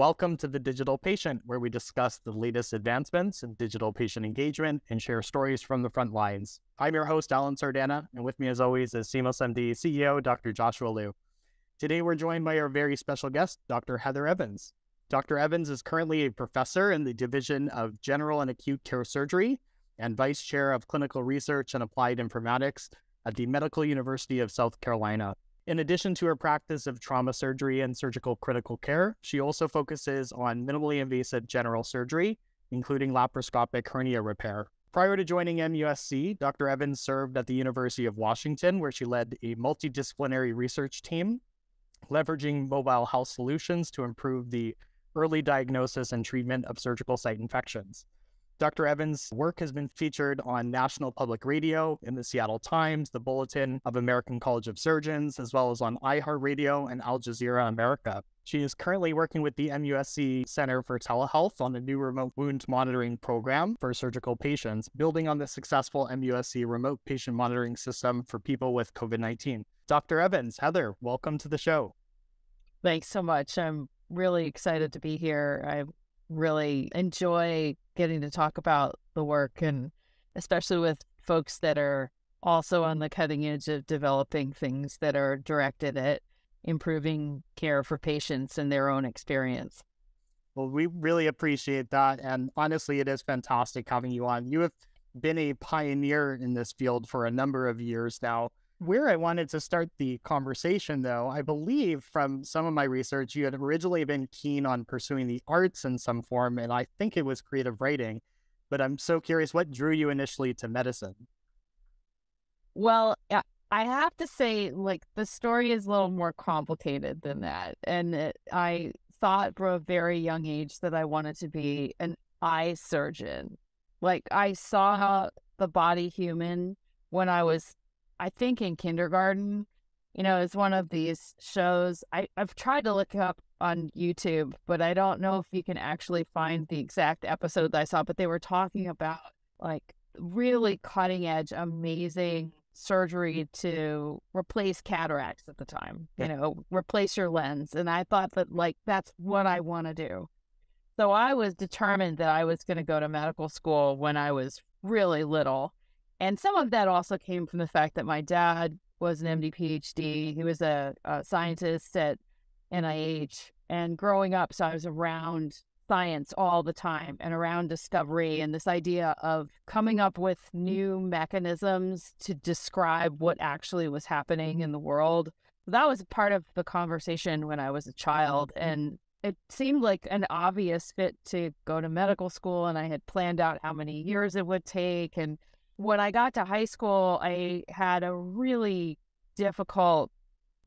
Welcome to The Digital Patient, where we discuss the latest advancements in digital patient engagement and share stories from the front lines. I'm your host, Alan Sardana, and with me as always is CMOS MD CEO, Dr. Joshua Liu. Today we're joined by our very special guest, Dr. Heather Evans. Dr. Evans is currently a professor in the Division of General and Acute Care Surgery and Vice Chair of Clinical Research and Applied Informatics at the Medical University of South Carolina. In addition to her practice of trauma surgery and surgical critical care, she also focuses on minimally invasive general surgery, including laparoscopic hernia repair. Prior to joining MUSC, Dr. Evans served at the University of Washington, where she led a multidisciplinary research team, leveraging mobile health solutions to improve the early diagnosis and treatment of surgical site infections. Dr. Evans' work has been featured on National Public Radio, in the Seattle Times, the Bulletin of American College of Surgeons, as well as on iHeartRadio and Al Jazeera America. She is currently working with the MUSC Center for Telehealth on a new remote wound monitoring program for surgical patients, building on the successful MUSC remote patient monitoring system for people with COVID-19. Dr. Evans, Heather, welcome to the show. Thanks so much. I'm really excited to be here. I really enjoy getting to talk about the work, and especially with folks that are also on the cutting edge of developing things that are directed at improving care for patients and their own experience. Well, we really appreciate that. And honestly, it is fantastic having you on. You have been a pioneer in this field for a number of years now. Where I wanted to start the conversation, though, I believe from some of my research, you had originally been keen on pursuing the arts in some form, and I think it was creative writing. But I'm so curious, what drew you initially to medicine? Well, I have to say, the story is a little more complicated than that. And I thought from a very young age that I wanted to be an eye surgeon. I saw the body human when I was, I think, in kindergarten. It's one of these shows. I've tried to look up on YouTube, but I don't know if you can actually find the exact episode that I saw, but they were talking about really cutting edge, amazing surgery to replace cataracts at the time, replace your lens. And I thought that that's what I want to do. So I was determined that I was going to go to medical school when I was really little. And some of that also came from the fact that my dad was an MD PhD. He was a scientist at NIH. And growing up, so I was around science all the time and around discovery and this idea of coming up with new mechanisms to describe what actually was happening in the world. That was part of the conversation when I was a child. And it seemed like an obvious fit to go to medical school. And I had planned out how many years it would take. And when I got to high school, I had a really difficult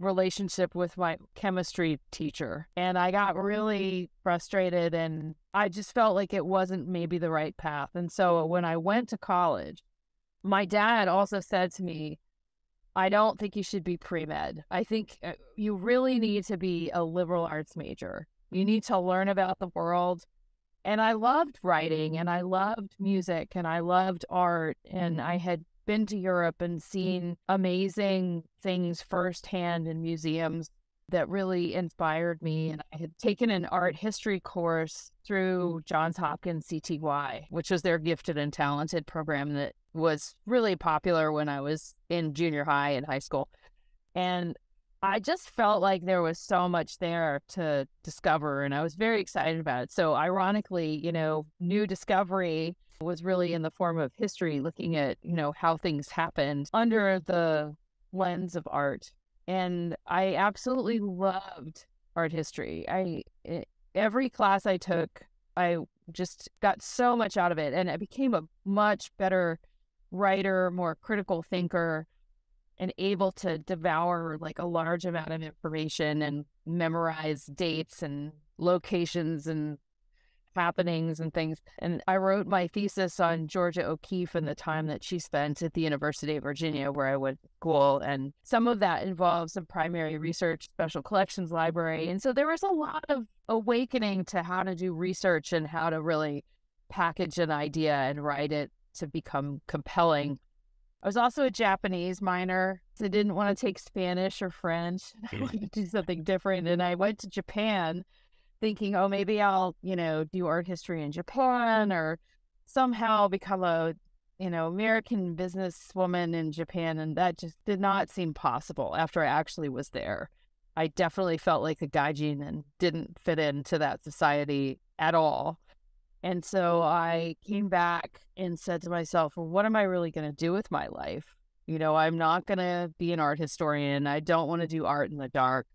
relationship with my chemistry teacher, and I got really frustrated, and I just felt like it wasn't maybe the right path. And so when I went to college, my dad also said to me, I don't think you should be pre-med. I think you really need to be a liberal arts major. You need to learn about the world. And I loved writing, and I loved music, and I loved art, and I had been to Europe and seen amazing things firsthand in museums that really inspired me. And I had taken an art history course through Johns Hopkins CTY, which was their gifted and talented program that was really popular when I was in junior high and high school. And I just felt like there was so much there to discover, and I was very excited about it. So ironically, new discovery was really in the form of history, looking at, how things happened under the lens of art. And I absolutely loved art history. Every class I took, I just got so much out of it, and I became a much better writer, more critical thinker, and able to devour a large amount of information and memorize dates and locations and happenings and things. And I wrote my thesis on Georgia O'Keeffe and the time that she spent at the University of Virginia, where I went to school. And some of that involves some primary research, special collections library. And so there was a lot of awakening to how to do research and how to really package an idea and write it to become compelling. I was also a Japanese minor, so I didn't want to take Spanish or French. I wanted to do something different. And I went to Japan thinking, oh, maybe I'll, do art history in Japan or somehow become a, American businesswoman in Japan. And that just did not seem possible after I actually was there. I definitely felt like a gaijin and didn't fit into that society at all. And so I came back and said to myself, well, what am I really going to do with my life? I'm not going to be an art historian. I don't want to do art in the dark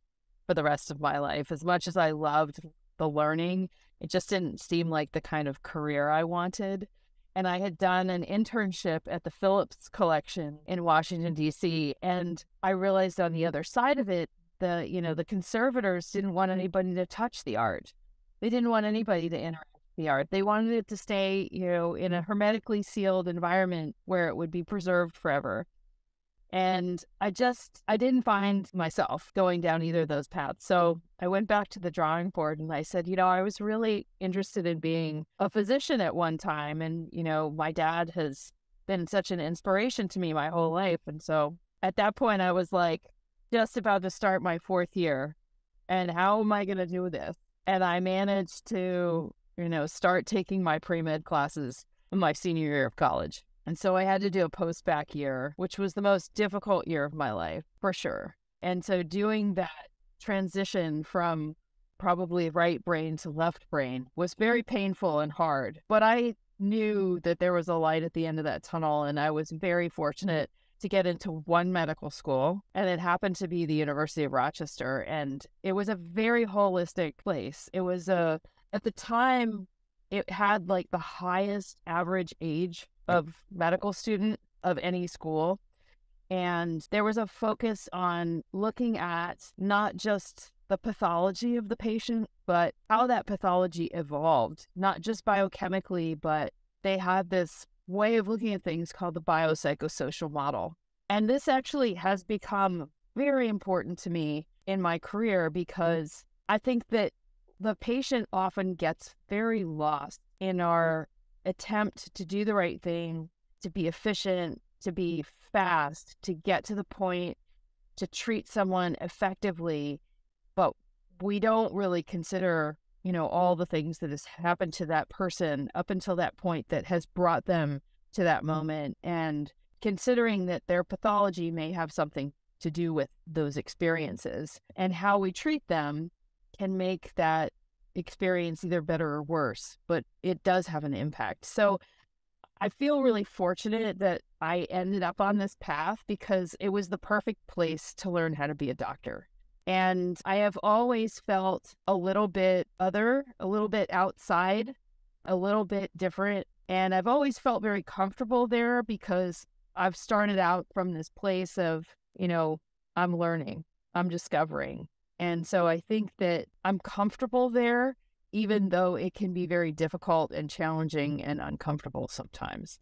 for the rest of my life. As much as I loved the learning, it just didn't seem like the kind of career I wanted. And I had done an internship at the Phillips Collection in Washington, D.C. And I realized on the other side of it, the conservators didn't want anybody to touch the art. They didn't want anybody to interact with the art. They wanted it to stay, in a hermetically sealed environment where it would be preserved forever. And I didn't find myself going down either of those paths. So I went back to the drawing board and I said, I was really interested in being a physician at one time. And, my dad has been such an inspiration to me my whole life. And so at that point, I was like just about to start my 4th year. And how am I going to do this? And I managed to, start taking my pre-med classes in my senior year of college. And so I had to do a post-bac year, which was the most difficult year of my life, for sure. And so doing that transition from probably right brain to left brain was very painful and hard. But I knew that there was a light at the end of that tunnel, and I was very fortunate to get into one medical school, and it happened to be the University of Rochester. And it was a very holistic place. It was at the time, it had like the highest average age of medical student of any school. And there was a focus on looking at not just the pathology of the patient, but how that pathology evolved, not just biochemically, but they had this way of looking at things called the biopsychosocial model. And this actually has become very important to me in my career because I think that the patient often gets very lost in our attempt to do the right thing, to be efficient, to be fast, to get to the point, to treat someone effectively. But we don't really consider, all the things that has happened to that person up until that point that has brought them to that moment. And considering that their pathology may have something to do with those experiences, and how we treat them can make that experience either better or worse, but it does have an impact. So I feel really fortunate that I ended up on this path because it was the perfect place to learn how to be a doctor. And I have always felt a little bit other, a little bit outside, a little bit different. And I've always felt very comfortable there because I've started out from this place of, I'm learning, I'm discovering. And so I think that I'm comfortable there, even though it can be very difficult and challenging and uncomfortable sometimes.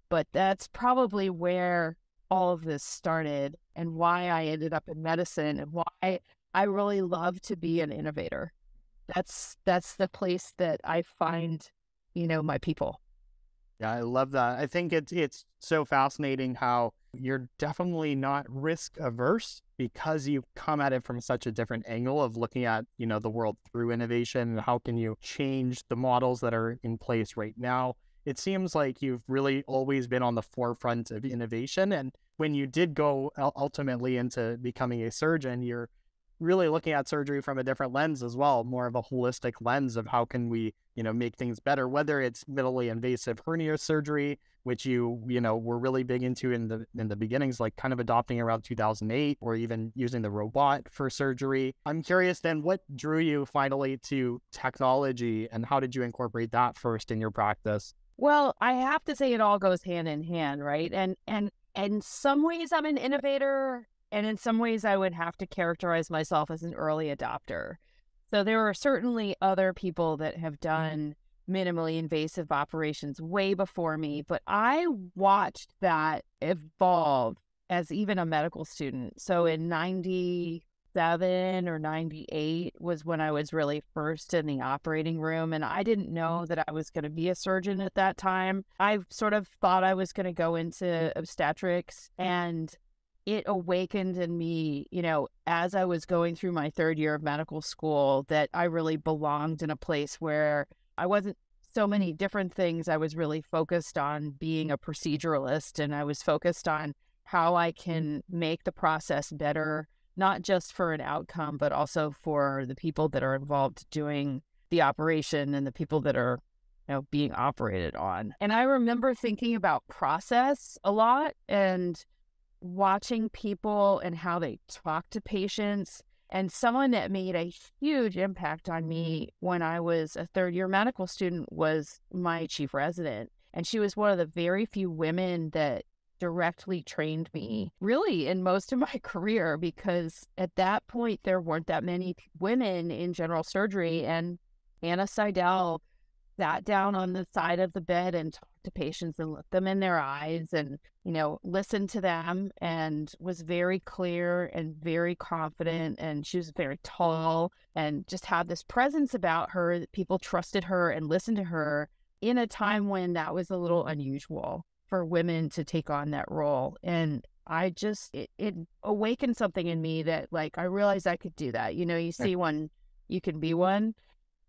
But that's probably where all of this started and why I ended up in medicine and why I really love to be an innovator. That's the place that I find, my people. Yeah, I love that. I think it's so fascinating how you're definitely not risk averse because you come at it from such a different angle of looking at, the world through innovation and how can you change the models that are in place right now. It seems like you've really always been on the forefront of innovation. And when you did go ultimately into becoming a surgeon, you're really looking at surgery from a different lens as well, more of a holistic lens of how can we, make things better, whether it's minimally invasive hernia surgery, which you were really big into in the beginnings, like kind of adopting around 2008, or even using the robot for surgery. I'm curious then, what drew you finally to technology and how did you incorporate that first in your practice? Well, I have to say it all goes hand in hand, right? And in some ways I'm an innovator, and in some ways I would have to characterize myself as an early adopter. So there are certainly other people that have done minimally invasive operations way before me, but I watched that evolve as even a medical student. So in 97 or 98 was when I was really first in the operating room, and I didn't know that I was going to be a surgeon at that time. I sort of thought I was going to go into obstetrics, and it awakened in me, as I was going through my third year of medical school, that I really belonged in a place where I wasn't so many different things. I was really focused on being a proceduralist, and I was focused on how I can make the process better, not just for an outcome, but also for the people that are involved doing the operation and the people that are being operated on. And I remember thinking about process a lot and watching people and how they talk to patients. And someone that made a huge impact on me when I was a third year medical student was my chief resident. And she was one of the very few women that directly trained me really in most of my career, because at that point there weren't that many women in general surgery. And Anna Seidel sat down on the side of the bed and talked to patients and looked them in their eyes and, listened to them, and was very clear and very confident. And she was very tall and just had this presence about her that people trusted her and listened to her in a time when that was a little unusual for women to take on that role. And it awakened something in me that, like, I realized I could do that. You see one, you can be one.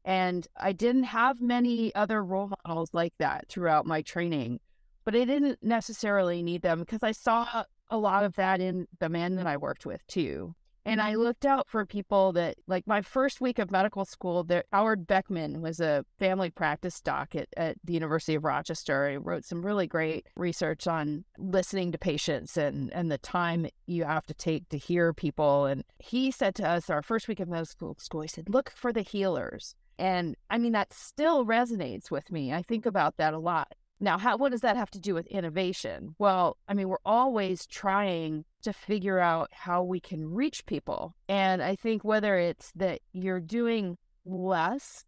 And I didn't have many other role models like that throughout my training, but I didn't necessarily need them because I saw a lot of that in the men that I worked with too. And I looked out for people that, like, my first week of medical school, Howard Beckman was a family practice doc at the University of Rochester. He wrote some really great research on listening to patients and the time you have to take to hear people. And he said to us, our first week of medical school, he said, look for the healers. And I mean, that still resonates with me. I think about that a lot. Now, what does that have to do with innovation? Well, I mean, we're always trying to figure out how we can reach people. And I think whether it's that you're doing less,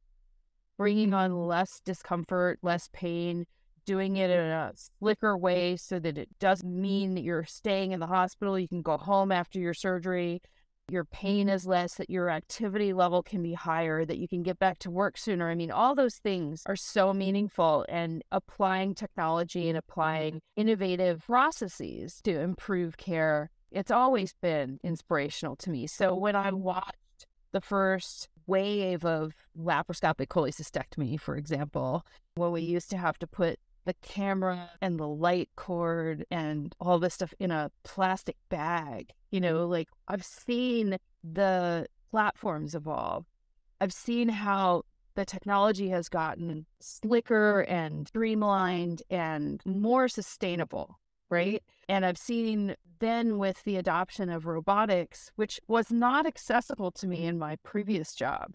bringing on less discomfort, less pain, doing it in a slicker way so that it doesn't mean that you're staying in the hospital, you can go home after your surgery, your pain is less, that your activity level can be higher, that you can get back to work sooner. I mean, all those things are so meaningful, and applying technology and applying innovative processes to improve care, it's always been inspirational to me. So when I watched the first wave of laparoscopic cholecystectomy, for example, when we used to have to put the camera and the light cord and all this stuff in a plastic bag, like, I've seen the platforms evolve. I've seen how the technology has gotten slicker and streamlined and more sustainable, right? And I've seen then with the adoption of robotics, which was not accessible to me in my previous job,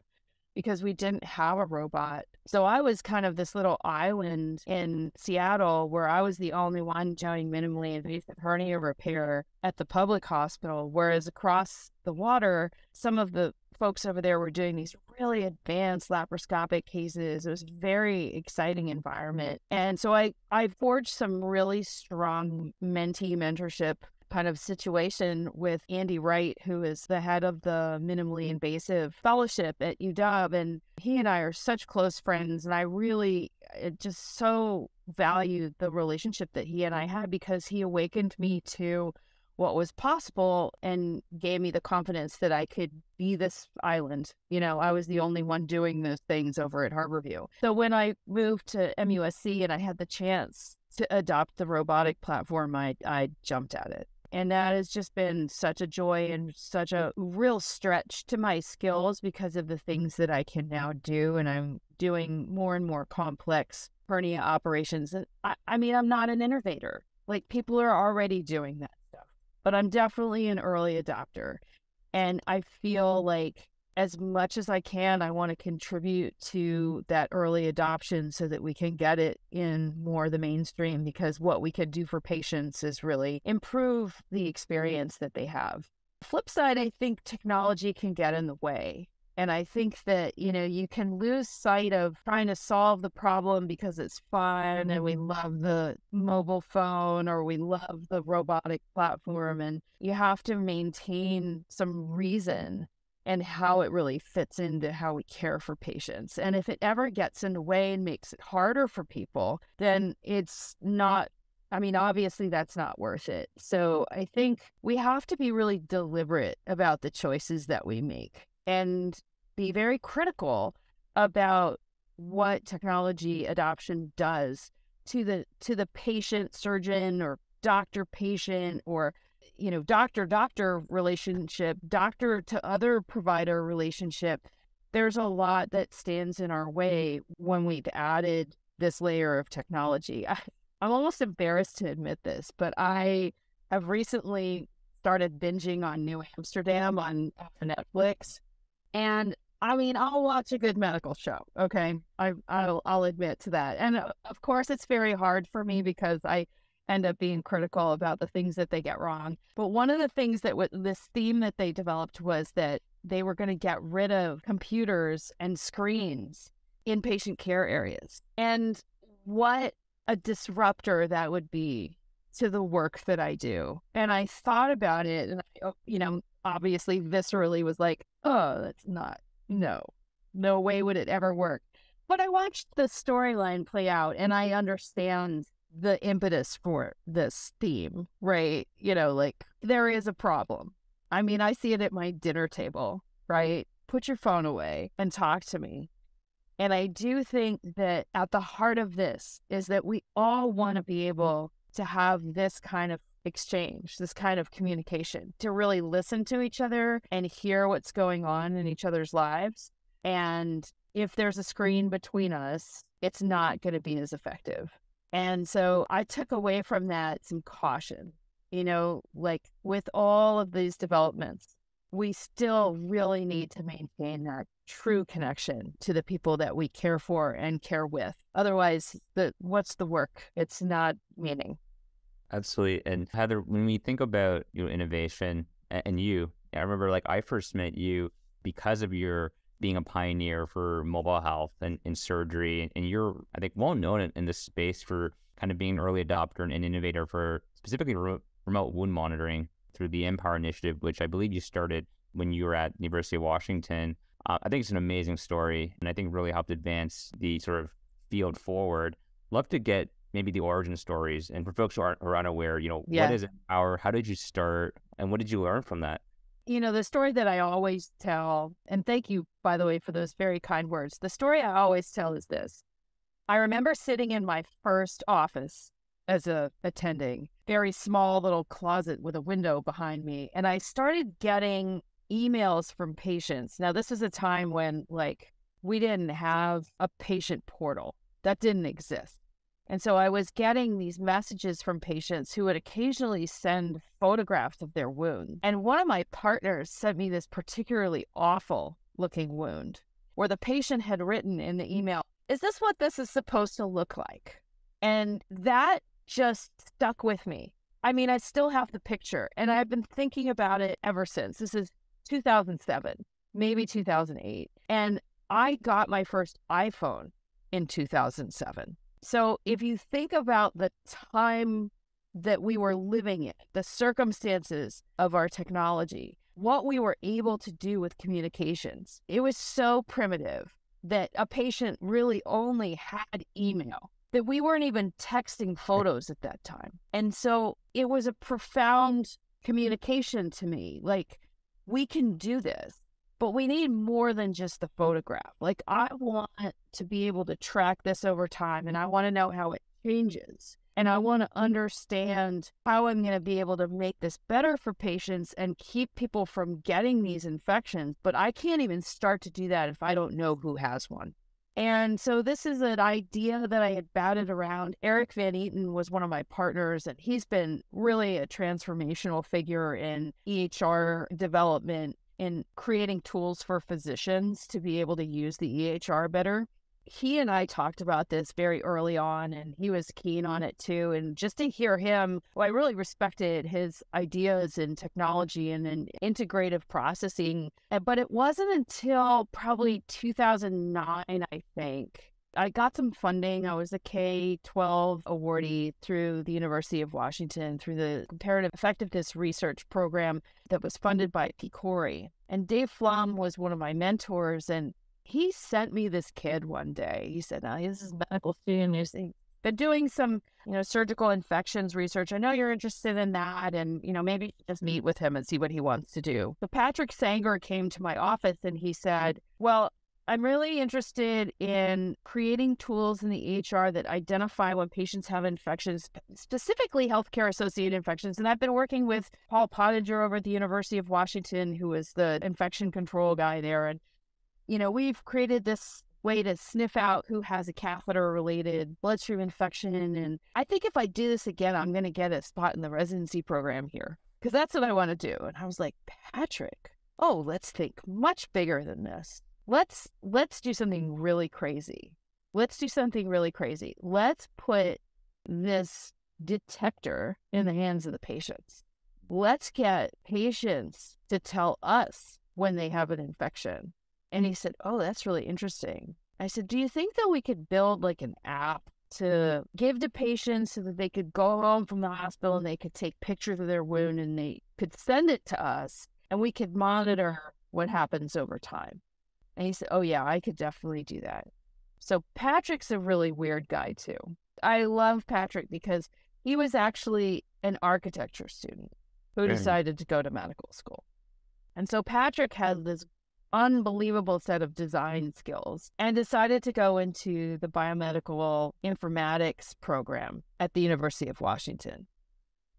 because we didn't have a robot. So I was kind of this little island in Seattle where I was the only one doing minimally invasive hernia repair at the public hospital, whereas across the water, some of the folks over there were doing these really advanced laparoscopic cases. It was a very exciting environment. And so I forged some really strong mentee mentorship kind of situation with Andy Wright, who is the head of the minimally invasive fellowship at UW. And he and I are such close friends. And I really just so valued the relationship that he and I had, because he awakened me to what was possible and gave me the confidence that I could be this island. I was the only one doing those things over at Harborview. So when I moved to MUSC and I had the chance to adopt the robotic platform, I jumped at it. And that has just been such a joy and such a real stretch to my skills because of the things that I can now do. And I'm doing more and more complex hernia operations. And I mean, I'm not an innovator. Like, people are already doing that stuff, but I'm definitely an early adopter. And I feel like as much as I can, I want to contribute to that early adoption so that we can get it in more the mainstream, because what we could do for patients is really improve the experience that they have. Flip side, I think technology can get in the way. And I think that, you can lose sight of trying to solve the problem because it's fun and we love the mobile phone or we love the robotic platform. And you have to maintain some reason and how it really fits into how we care for patients. And if it ever gets in the way and makes it harder for people, then it's not I mean, obviously that's not worth it. So I think we have to be really deliberate about the choices that we make and be very critical about what technology adoption does to the patient, surgeon, or doctor patient, or doctor relationship, doctor to other provider relationship. There's a lot that stands in our way when we've added this layer of technology. I'm almost embarrassed to admit this, but I have recently started binging on New Amsterdam on Netflix. And I mean, I'll watch a good medical show. Okay. I'll admit to that. And of course, it's very hard for me because I end up being critical about the things that they get wrong. But one of the things that this theme that they developed was that they were going to get rid of computers and screens in patient care areas. And what a disruptor that would be to the work that I do. And I thought about it and I, obviously viscerally was like, oh, that's not, no way would it ever work. But I watched the storyline play out and I understand the impetus for this theme, right? Like there is a problem. I mean, I see it at my dinner table, right? Put your phone away and talk to me. And I do think that at the heart of this is that we all want to be able to have this kind of exchange, this kind of communication, to really listen to each other and hear what's going on in each other's lives. And if there's a screen between us, it's not going to be as effective. And so I took away from that some caution, like with all of these developments, we still really need to maintain that true connection to the people that we care for and care with. Otherwise, what's the work? It's not meaning. Absolutely. And Heather, when we think about innovation and I remember like I first met you because of your being a pioneer for mobile health and surgery. And you're, I think, well known in this space for kind of being an early adopter and an innovator for specifically remote wound monitoring through the mPOWER initiative, which I believe you started when you were at the University of Washington. I think it's an amazing story, and I think really helped advance the sort of field forward. Love to get maybe the origin stories, and for folks who are unaware, what is mPOWER? How did you start, and what did you learn from that? The story that I always tell, and thank you, by the way, for those very kind words. The story I always tell is this. I remember sitting in my first office as a attending, very small little closet with a window behind me, and I started getting emails from patients. Now, this is a time when, we didn't have a patient portal. That didn't exist. And so I was getting these messages from patients who would occasionally send photographs of their wound. And one of my partners sent me this particularly awful looking wound where the patient had written in the email, "Is this what this is supposed to look like?" And that just stuck with me. I mean, I still have the picture and I've been thinking about it ever since. This is 2007, maybe 2008. And I got my first iPhone in 2007. So if you think about the time that we were living in, the circumstances of our technology, what we were able to do with communications, it was so primitive that a patient really only had email, that we weren't even texting photos at that time. And so it was a profound communication to me. Like, we can do this, but we need more than just the photograph. Like, I want to be able to track this over time, and I want to know how it changes. And I want to understand how I'm going to be able to make this better for patients and keep people from getting these infections. But I can't even start to do that if I don't know who has one. And so this is an idea that I had batted around. Eric Van Eaton was one of my partners, and he's been really a transformational figure in EHR development, in creating tools for physicians to be able to use the EHR better. He and I talked about this very early on, and he was keen on it too. And just to hear him, I really respected his ideas in technology and in integrative processing. But it wasn't until probably 2009, I think, I got some funding. I was a K-12 awardee through the University of Washington through the Comparative Effectiveness Research Program that was funded by PCORI. And Dave Flum was one of my mentors, and he sent me this kid one day. He said, "Now, this is a medical student who's been doing some, surgical infections research. I know you're interested in that. And, maybe just meet with him and see what he wants to do. So Patrick Sanger came to my office and he said, well, I'm really interested in creating tools in the EHR that identify when patients have infections, specifically healthcare-associated infections. And I've been working with Paul Pottinger over at the University of Washington, who is the infection control guy there. And, we've created this way to sniff out who has a catheter-related bloodstream infection. And I think if I do this again, I'm going to get a spot in the residency program here, because that's what I want to do. And I was like, Patrick, let's think much bigger than this. Let's do something really crazy. Let's put this detector in the hands of the patients. Let's get patients to tell us when they have an infection. And he said, that's really interesting. I said, do you think that we could build like an app to give to patients so that they could go home from the hospital and they could take pictures of their wound and they could send it to us and we could monitor what happens over time? And he said, yeah, I could definitely do that. So Patrick's a really weird guy too. I love Patrick because he was actually an architecture student who decided to go to medical school. And so Patrick had this unbelievable set of design skills and decided to go into the biomedical informatics program at the University of Washington.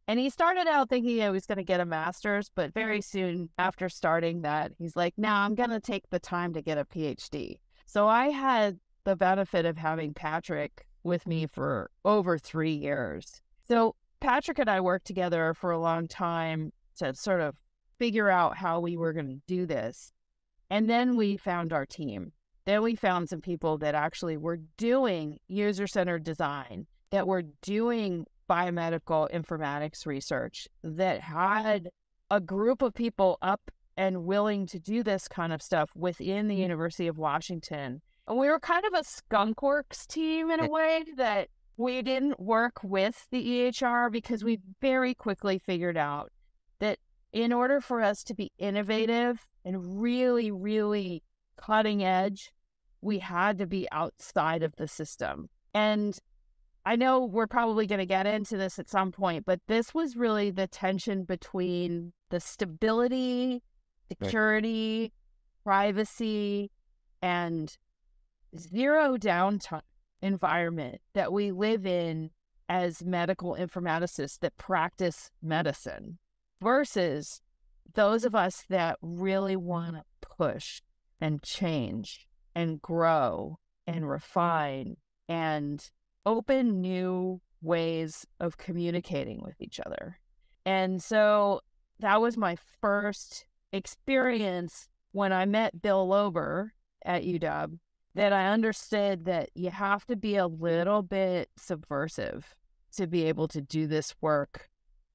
And he started out thinking he was going to get a master's, but very soon after starting that, he's like, I'm going to take the time to get a PhD. So I had the benefit of having Patrick with me for over 3 years. So Patrick and I worked together for a long time to sort of figure out how we were going to do this. And then we found our team. Then we found some people that actually were doing user-centered design, that were doing biomedical informatics research, that had a group of people up and willing to do this kind of stuff within the University of Washington. And we were kind of a skunkworks team in a way, that we didn't work with the EHR because we very quickly figured out that in order for us to be innovative and really, really cutting edge, we had to be outside of the system. And I know we're probably going to get into this at some point, but this was really the tension between the stability, security, privacy, and zero downtime environment that we live in as medical informaticists that practice medicine versus those of us that really want to push and change and grow and refine and open new ways of communicating with each other. And so that was my first experience when I met Bill Lober at UW, that I understood that you have to be a little bit subversive to be able to do this work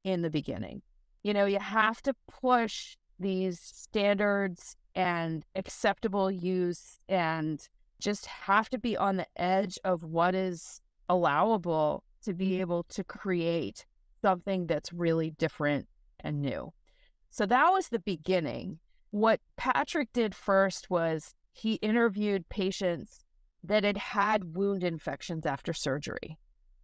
in the beginning. You have to push these standards and acceptable use and just have to be on the edge of what is allowable to be able to create something that's really different and new. So that was the beginning. What Patrick did first was he interviewed patients that had had wound infections after surgery.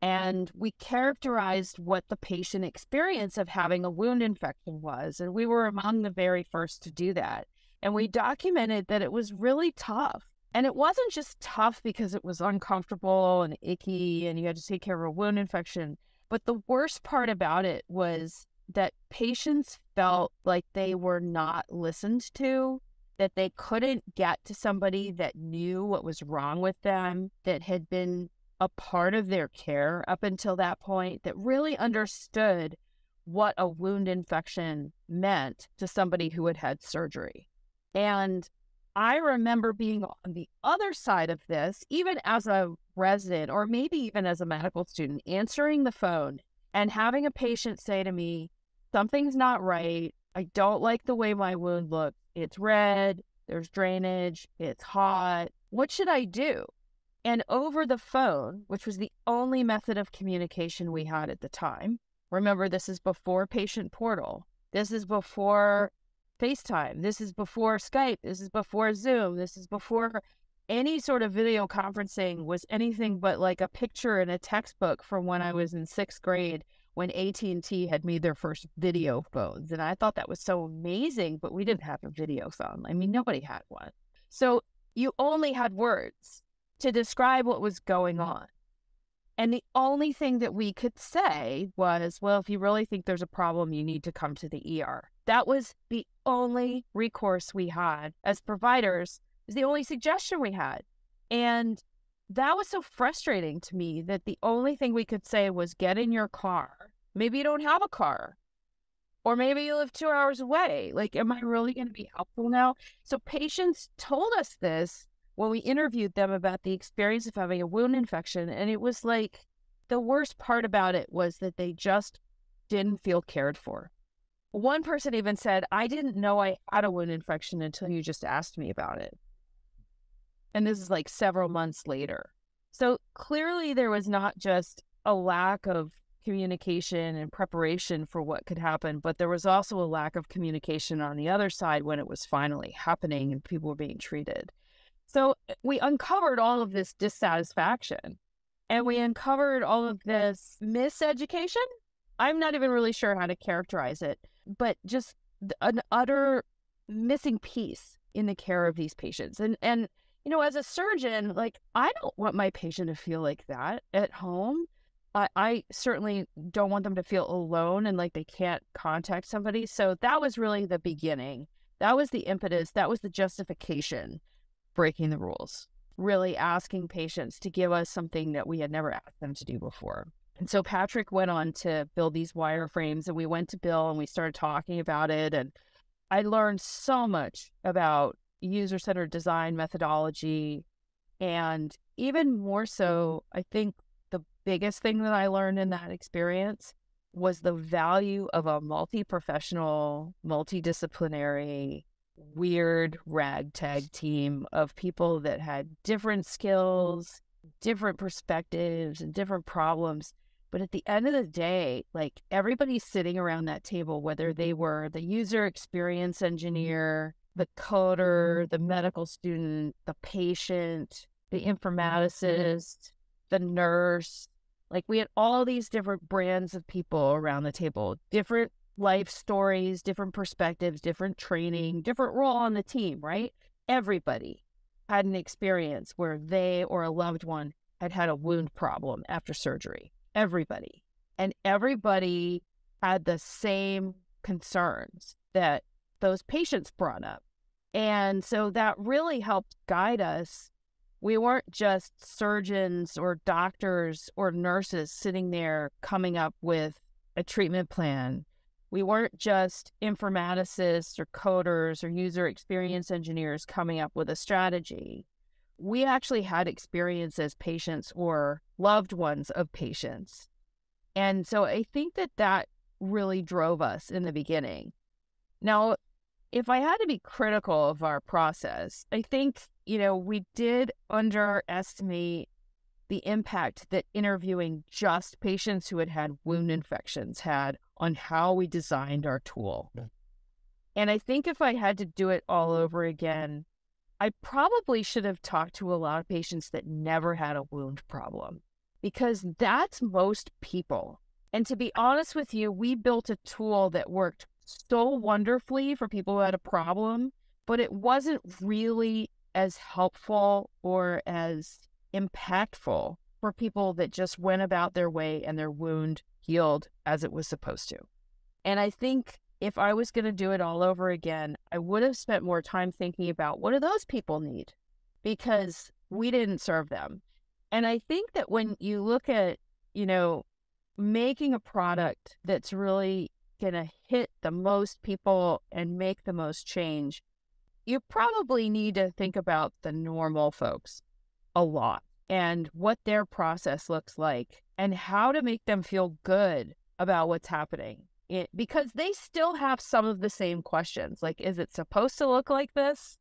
And we characterized what the patient experience of having a wound infection was. And we were among the very first to do that. And we documented that it was really tough. And it wasn't just tough because it was uncomfortable and icky and you had to take care of a wound infection. But the worst part about it was that patients felt like they were not listened to, that they couldn't get to somebody that knew what was wrong with them, that had been a part of their care up until that point, that really understood what a wound infection meant to somebody who had had surgery. And I remember being on the other side of this, even as a resident or maybe even as a medical student, answering the phone and having a patient say to me, something's not right. I don't like the way my wound looks. It's red, there's drainage, it's hot. What should I do? And over the phone, which was the only method of communication we had at the time, remember, this is before Patient Portal. This is before FaceTime. This is before Skype. This is before Zoom. This is before any sort of video conferencing was anything but like a picture in a textbook from when I was in 6th grade when AT&T had made their first video phones. And I thought that was so amazing, but we didn't have a video phone. I mean, nobody had one. So you only had words to describe what was going on. And the only thing that we could say was, well, if you really think there's a problem, you need to come to the ER. That was the only recourse we had as providers, is the only suggestion we had. And that was so frustrating to me that the only thing we could say was get in your car. Maybe you don't have a car. Or maybe you live 2 hours away. Like, am I really going to be helpful now? So patients told us this when we interviewed them about the experience of having a wound infection. And it was like, the worst part about it was that they just didn't feel cared for. One person even said, I didn't know I had a wound infection until you just asked me about it. And this is like several months later. So clearly there was not just a lack of communication and preparation for what could happen, but there was also a lack of communication on the other side when it was finally happening and people were being treated. So we uncovered all of this dissatisfaction, and we uncovered all of this miseducation. I'm not even really sure how to characterize it, but just an utter missing piece in the care of these patients. And you know, as a surgeon, like, I don't want my patient to feel like that at home. I certainly don't want them to feel alone and like they can't contact somebody. So that was really the beginning. That was the impetus. That was the justification, breaking the rules, really asking patients to give us something that we had never asked them to do before. And so Patrick went on to build these wireframes, and we went to Bill and we started talking about it. And I learned so much about user-centered design methodology. And even more so, I think the biggest thing that I learned in that experience was the value of a multi-professional, multidisciplinary, weird ragtag team of people that had different skills, different perspectives, and different problems. But at the end of the day, like, everybody's sitting around that table, whether they were the user experience engineer, the coder, the medical student, the patient, the informaticist, the nurse. Like, we had all these different brands of people around the table, different life stories, different perspectives, different training, different role on the team, right? Everybody had an experience where they or a loved one had had a wound problem after surgery. Everybody. And everybody had the same concerns that those patients brought up. And so that really helped guide us. We weren't just surgeons or doctors or nurses sitting there coming up with a treatment plan. We weren't just informaticists or coders or user experience engineers coming up with a strategy. We actually had experience as patients or loved ones of patients. And so I think that that really drove us in the beginning. Now, if I had to be critical of our process, I think, you know, we did underestimate the impact that interviewing just patients who had had wound infections had on how we designed our tool. Yeah. And I think if I had to do it all over again, I probably should have talked to a lot of patients that never had a wound problem, because that's most people. And to be honest with you, we built a tool that worked so wonderfully for people who had a problem, but it wasn't really as helpful or as impactful for people that just went about their way and their wound healed as it was supposed to. And I think if I was going to do it all over again, I would have spent more time thinking about what do those people need, because we didn't serve them. And I think that when you look at, you know, making a product that's really going to hit the most people and make the most change, you probably need to think about the normal folks a lot and what their process looks like and how to make them feel good about what's happening. Because they still have some of the same questions. Like, is it supposed to look like this?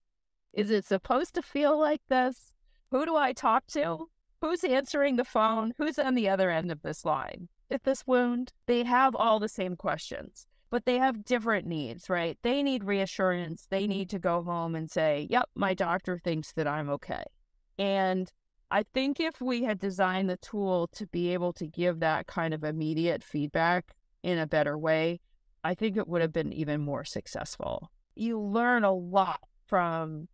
Is it supposed to feel like this? Who do I talk to? Who's answering the phone? Who's on the other end of this line? At this wound, they have all the same questions, but they have different needs, right? They need reassurance. They need to go home and say, yep, my doctor thinks that I'm okay. And I think if we had designed the tool to be able to give that kind of immediate feedback in a better way, I think it would have been even more successful. You learn a lot from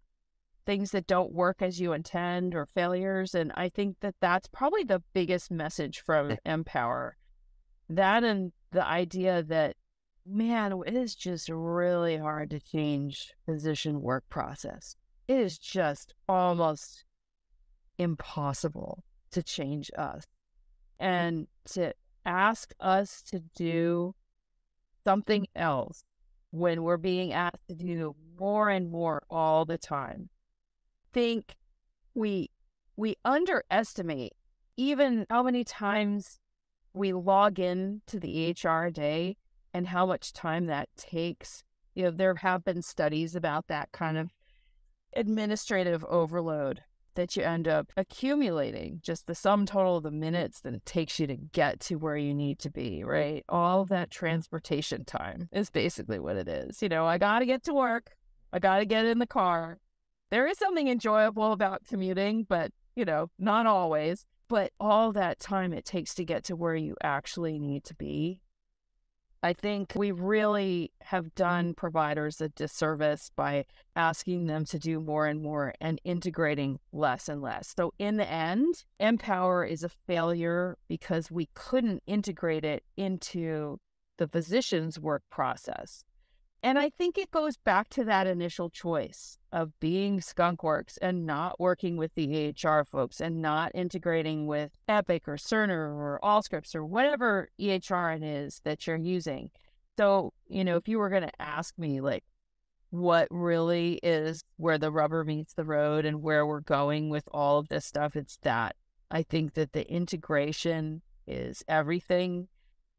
things that don't work as you intend or failures. And I think that that's probably the biggest message from mPOWER. That and the idea that, man, it is just really hard to change physician work process. It is just almost impossible to change us. And to ask us to do something else when we're being asked to do more and more all the time. I think we underestimate even how many times we log in to the EHR a day and how much time that takes. There have been studies about that kind of administrative overload that you end up accumulating, just the sum total of the minutes that it takes you to get to where you need to be, right? All of that transportation time is basically what it is. I got to get to work. I got to get in the car. There is something enjoyable about commuting, but, not always. But all that time it takes to get to where you actually need to be. I think we really have done providers a disservice by asking them to do more and more and integrating less and less. So in the end, mPOWER is a failure because we couldn't integrate it into the physician's work process. And I think it goes back to that initial choice of being skunkworks and not working with the EHR folks and not integrating with Epic or Cerner or Allscripts or whatever EHR it is that you're using. So, if you were going to ask me, like, what really is where the rubber meets the road and where we're going with all of this stuff, it's that. I think that the integration is everything.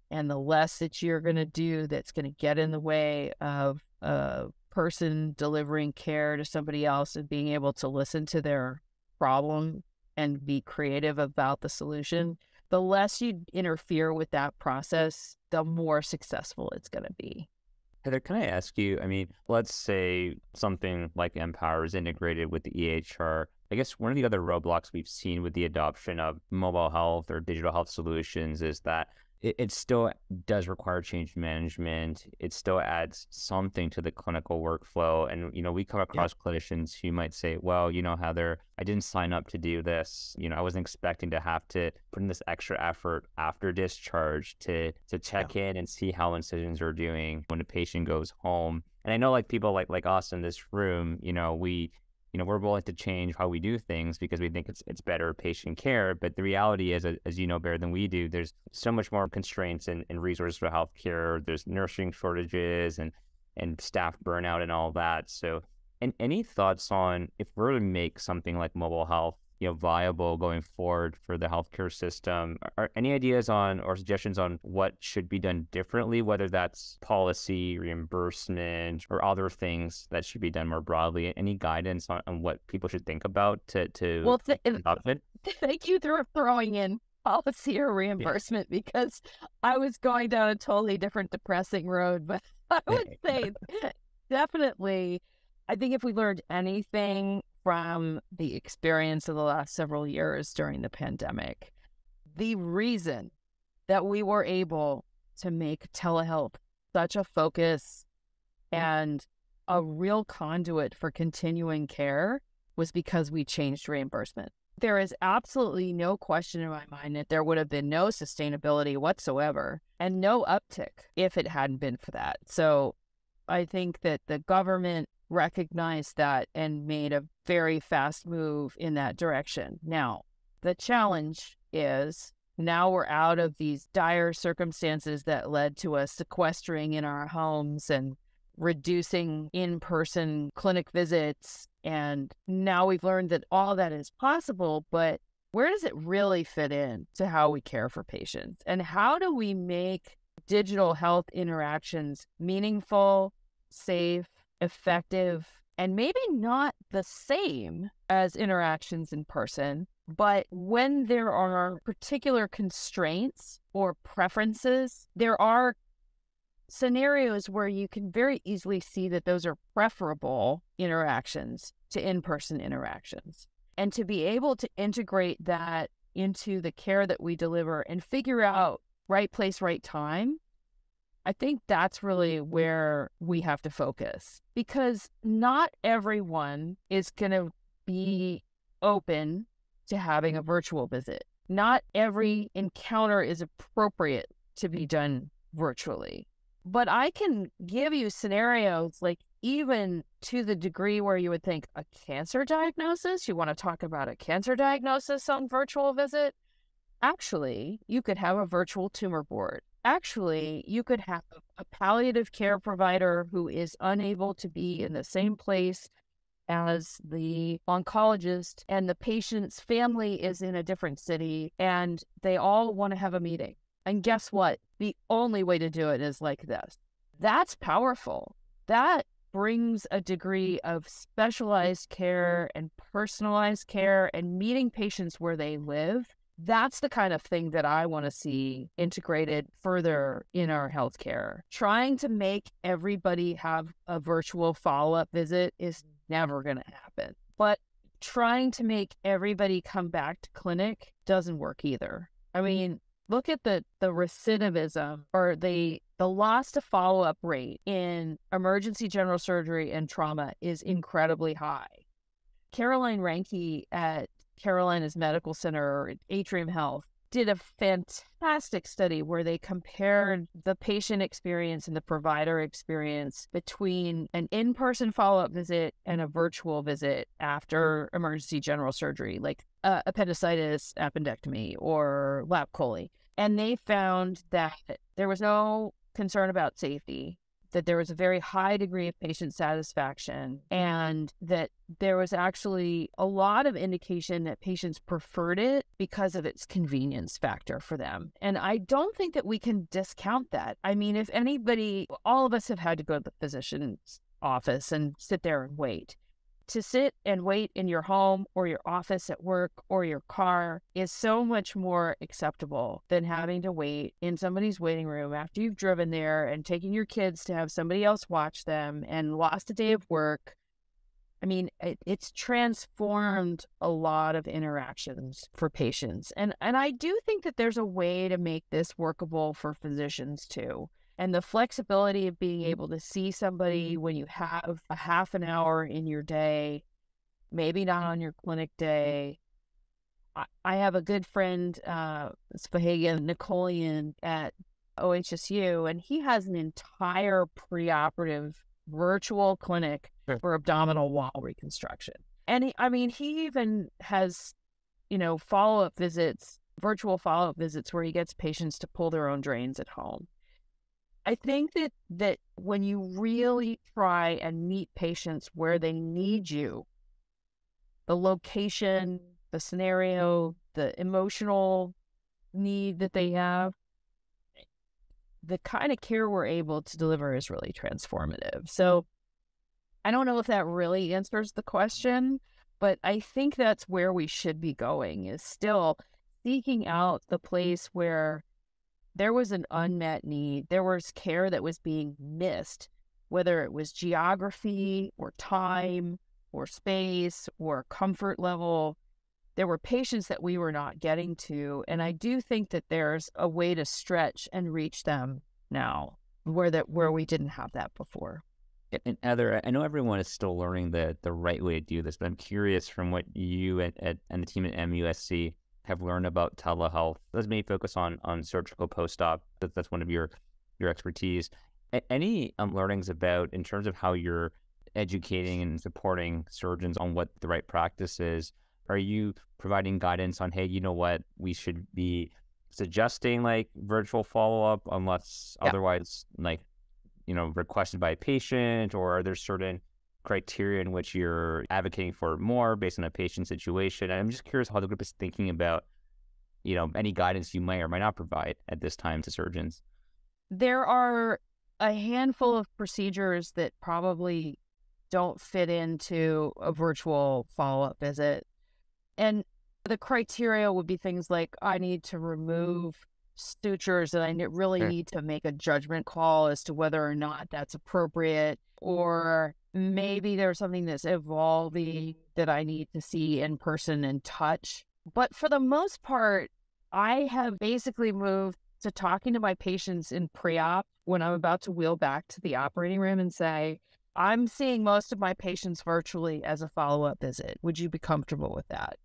And the less that you're going to do that's going to get in the way of a person delivering care to somebody else and being able to listen to their problem and be creative about the solution, the less you interfere with that process, the more successful it's going to be. Heather, can I ask you, let's say something like mPOWER is integrated with the EHR. I guess one of the other roadblocks we've seen with the adoption of mobile health or digital health solutions is that it still does require change management. It still adds something to the clinical workflow. And, we come across clinicians who might say, well, Heather, I didn't sign up to do this. I wasn't expecting to have to put in this extra effort after discharge to check in and see how incisions are doing when the patient goes home. And I know like people like us in this room, we're willing to change how we do things because we think it's better patient care. But the reality is, as you know better than we do, there's so much more constraints and resources for healthcare. There's nursing shortages and staff burnout and all that. So, and any thoughts on if we're to make something like mobile health, viable going forward for the healthcare system? Are any ideas on or suggestions on what should be done differently, whether that's policy, reimbursement, or other things that should be done more broadly? Any guidance on what people should think about to adopt it? Thank you for throwing in policy or reimbursement because I was going down a totally different depressing road, but I would say definitely, I think if we learned anything from the experience of the last several years during the pandemic, the reason that we were able to make telehealth such a focus and a real conduit for continuing care was because we changed reimbursement. There is absolutely no question in my mind that there would have been no sustainability whatsoever and no uptick if it hadn't been for that. So I think that the government recognized that and made a very fast move in that direction. Now, the challenge is now we're out of these dire circumstances that led to us sequestering in our homes and reducing in-person clinic visits. And now we've learned that all that is possible, but where does it really fit in to how we care for patients? And how do we make digital health interactions meaningful, safe, effective, and maybe not the same as interactions in person, but when there are particular constraints or preferences, there are scenarios where you can very easily see that those are preferable interactions to in-person interactions. And to be able to integrate that into the care that we deliver and figure out right place, right time, I think that's really where we have to focus, because not everyone is going to be open to having a virtual visit. Not every encounter is appropriate to be done virtually. But I can give you scenarios, like even to the degree where you would think a cancer diagnosis, you want to talk about a cancer diagnosis on virtual visit. Actually, you could have a virtual tumor board. Actually, you could have a palliative care provider who is unable to be in the same place as the oncologist, and the patient's family is in a different city, and they all want to have a meeting. And guess what? The only way to do it is like this. That's powerful. That brings a degree of specialized care and personalized care and meeting patients where they live. That's the kind of thing that I want to see integrated further in our healthcare. Trying to make everybody have a virtual follow-up visit is never going to happen. But trying to make everybody come back to clinic doesn't work either. I mean, look at the recidivism or the loss to follow-up rate in emergency general surgery and trauma is incredibly high. Caroline Ranke at Carolinas Medical Center or Atrium Health did a fantastic study where they compared the patient experience and the provider experience between an in-person follow-up visit and a virtual visit after emergency general surgery, like appendicitis, appendectomy, or lap chole. And they found that there was no concern about safety, that there was a very high degree of patient satisfaction, and that there was actually a lot of indication that patients preferred it because of its convenience factor for them. And I don't think that we can discount that. I mean, if anybody, all of us have had to go to the physician's office and sit there and wait. To sit and wait in your home or your office at work or your car is so much more acceptable than having to wait in somebody's waiting room after you've driven there and taken your kids to have somebody else watch them and lost a day of work. I mean, it's transformed a lot of interactions for patients. And I do think that there's a way to make this workable for physicians too. And the flexibility of being able to see somebody when you have a half an hour in your day, maybe not on your clinic day. I have a good friend, Spahagan Nicolian at OHSU, and he has an entire preoperative virtual clinic for abdominal wall reconstruction. And he even has, follow-up visits, virtual follow-up visits where he gets patients to pull their own drains at home. I think that when you really try and meet patients where they need you, the location, the scenario, the emotional need that they have, the kind of care we're able to deliver is really transformative. So I don't know if that really answers the question, but I think that's where we should be going, is still seeking out the place where there was an unmet need. There was care that was being missed, whether it was geography or time or space or comfort level. There were patients that we were not getting to. And I do think that there's a way to stretch and reach them now where we didn't have that before. And Heather, I know everyone is still learning the right way to do this, but I'm curious from what you and the team at MUSC have learned about telehealth. Let's maybe focus on surgical post-op. That's one of your expertise. Any learnings about, in terms of how you're educating and supporting surgeons on what the right practice is? Are you providing guidance on, hey, you know what, we should be suggesting like virtual follow-up unless otherwise requested by a patient, or are there certain criteria in which you're advocating for more based on a patient situation? And I'm just curious how the group is thinking about, any guidance you may or might not provide at this time to surgeons. There are a handful of procedures that probably don't fit into a virtual follow-up visit. And the criteria would be things like, I need to remove sutures and I really need to make a judgment call as to whether or not that's appropriate, or maybe there's something that's evolving that I need to see in person and touch. But for the most part, I have basically moved to talking to my patients in pre-op when I'm about to wheel back to the operating room and say, I'm seeing most of my patients virtually as a follow-up visit. Would you be comfortable with that?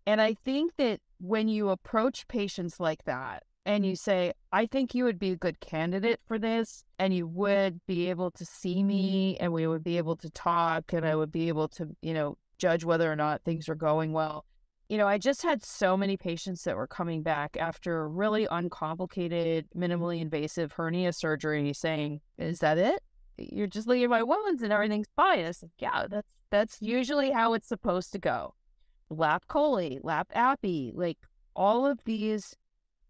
And I think that when you approach patients like that and you say, I think you would be a good candidate for this, and you would be able to see me and we would be able to talk and I would be able to, judge whether or not things are going well. I just had so many patients that were coming back after really uncomplicated, minimally invasive hernia surgery saying, is that it? You're just looking at my wounds and everything's fine. I said, yeah, that's usually how it's supposed to go. Lap chole, lap appy, like all of these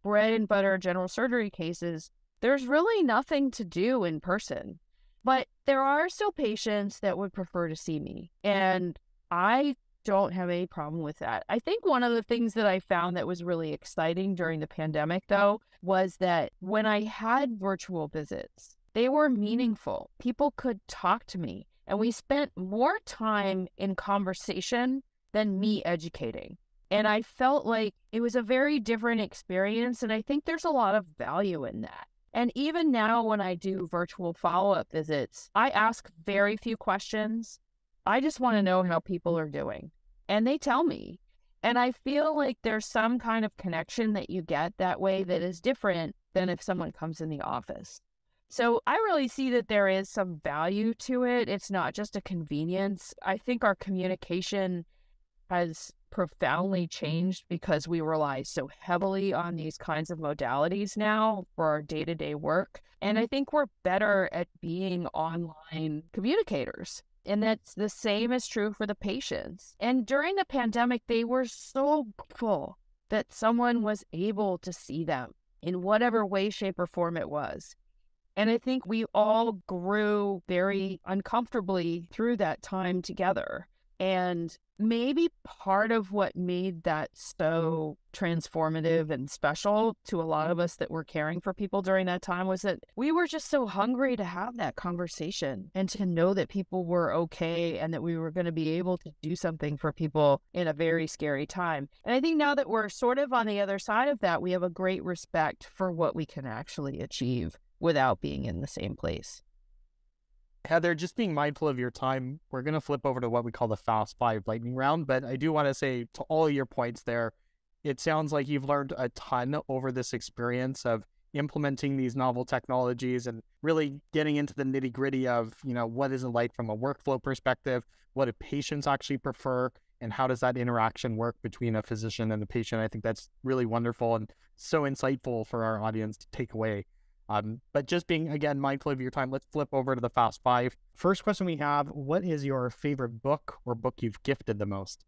bread and butter general surgery cases, there's really nothing to do in person. But there are still patients that would prefer to see me. And I don't have any problem with that. I think one of the things that I found that was really exciting during the pandemic, though, was that when I had virtual visits, they were meaningful. People could talk to me, and we spent more time in conversation than me educating. And I felt like it was a very different experience, and I think there's a lot of value in that. And even now when I do virtual follow-up visits, I ask very few questions. I just want to know how people are doing. And they tell me. And I feel like there's some kind of connection that you get that way that is different than if someone comes in the office. So I really see that there is some value to it. It's not just a convenience. I think our communication has profoundly changed because we rely so heavily on these kinds of modalities now for our day-to-day work. And I think we're better at being online communicators. And that's the same is true for the patients. And during the pandemic, they were so grateful that someone was able to see them in whatever way, shape, or form it was. And I think we all grew very uncomfortably through that time together. And maybe part of what made that so transformative and special to a lot of us that were caring for people during that time was that we were just so hungry to have that conversation and to know that people were okay and that we were going to be able to do something for people in a very scary time. And I think now that we're sort of on the other side of that, we have a great respect for what we can actually achieve without being in the same place. Heather, just being mindful of your time, we're going to flip over to what we call the Fast 5 lightning round. But I do want to say to all of your points there, it sounds like you've learned a ton over this experience of implementing these novel technologies and really getting into the nitty gritty of, what is it like from a workflow perspective? What do patients actually prefer? And how does that interaction work between a physician and a patient? I think that's really wonderful and so insightful for our audience to take away. But just being, again, mindful of your time, let's flip over to the Fast 5. First question we have, what is your favorite book or book you've gifted the most?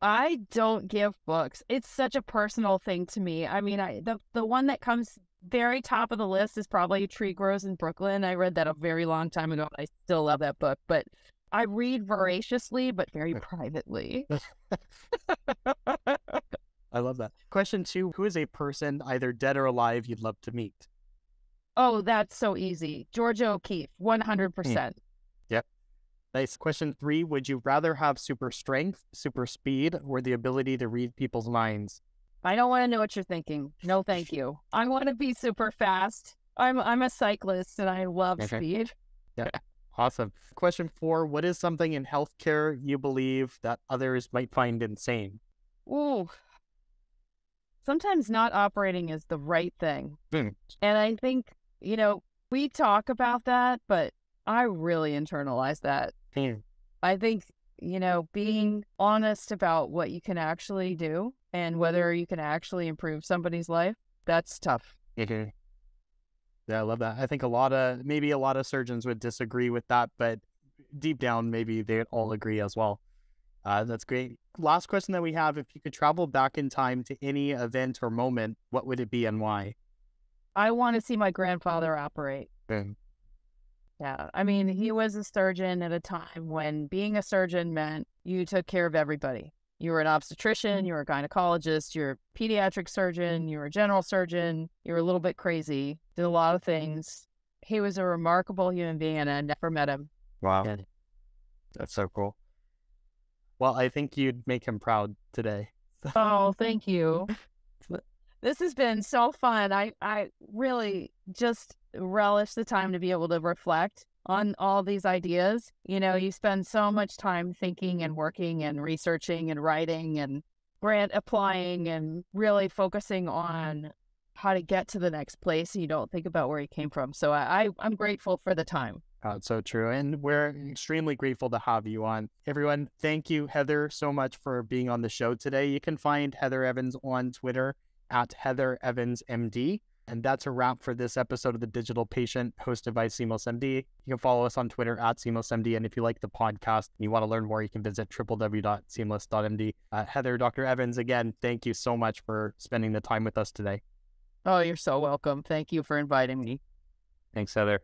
I don't give books. It's such a personal thing to me. I mean, the one that comes very top of the list is probably Tree Grows in Brooklyn. I read that a very long time ago. I still love that book, but I read voraciously, but very privately. I love that. Question 2, who is a person, either dead or alive, you'd love to meet? Oh, that's so easy. Georgia O'Keeffe, 100%. Yep. Nice. Question 3, would you rather have super strength, super speed, or the ability to read people's minds? I don't want to know what you're thinking. No, thank you. I want to be super fast. I'm a cyclist and I love speed. Yeah. Awesome. Question 4, what is something in healthcare you believe that others might find insane? Ooh. Sometimes not operating is the right thing. And I think, we talk about that, but I really internalize that. I think, being honest about what you can actually do and whether you can actually improve somebody's life, that's tough. Yeah, I love that. I think maybe a lot of surgeons would disagree with that, but deep down, maybe they'd all agree as well. That's great. Last question that we have, if you could travel back in time to any event or moment, what would it be and why? I want to see my grandfather operate. Yeah. I mean, he was a surgeon at a time when being a surgeon meant you took care of everybody. You were an obstetrician, you were a gynecologist, you're a pediatric surgeon, you were a general surgeon, you were a little bit crazy, did a lot of things. He was a remarkable human being and I never met him. Wow. That's so cool. Well, I think you'd make him proud today. Oh, thank you. This has been so fun. I really just relish the time to be able to reflect on all these ideas. You know, you spend so much time thinking and working and researching and writing and grant applying and really focusing on how to get to the next place. You don't think about where you came from. So I'm grateful for the time. Oh, it's so true. And we're extremely grateful to have you on. Everyone, thank you, Heather, so much for being on the show today. You can find Heather Evans on Twitter at Heather Evans MD. And that's a wrap for this episode of The Digital Patient, hosted by CMOS MD. You can follow us on Twitter at CMOS MD. And if you like the podcast and you want to learn more, you can visit www.seamless.md. Heather, Dr. Evans, again, thank you so much for spending the time with us today. Oh, you're so welcome. Thank you for inviting me. Thanks, Heather.